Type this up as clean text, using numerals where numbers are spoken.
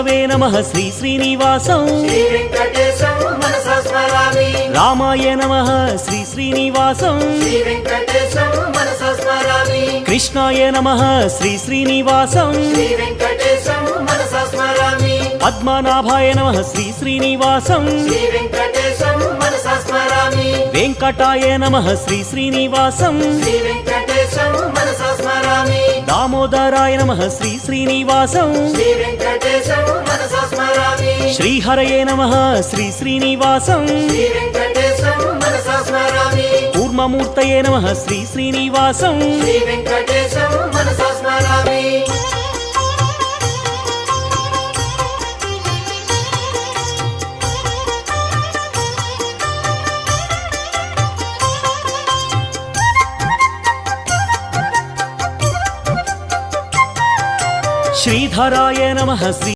విష్ణవే నమః శ్రీ శ్రీనివాసం శ్రీ వెంకటేశం మనసా స్మరామి రామాయ నమః శ్రీ శ్రీనివాసం శ్రీ వెంకటేశం మనసా స్మరామి కృష్ణాయ నమః శ్రీ శ్రీనివాసం శ్రీ వెంకటేశం మనసా స్మరామి పద్మనాభాయ నమః శ్రీ శ్రీనివాసం శ్రీ వెంకటేశం మనసా స్మరామి వెంకటాయ నమః శ్రీ శ్రీనివాసం శ్రీ వెంకటేశం మనసా స్మరామి దామోదరాయ నమః శ్రీ శ్రీనివాసం శ్రీ వెంకటేశం మనసా స్మరామి శ్రీహరయే నమః శ్రీ శ్రీనివాసం శ్రీ వెంకటేశం మనసా స్మరామి కూర్మమూర్తయే నమః శ్రీ శ్రీనివాసం శ్రీ వెంకటేశం మనసా స్మరామి శ్రీధరాయ నమః శ్రీ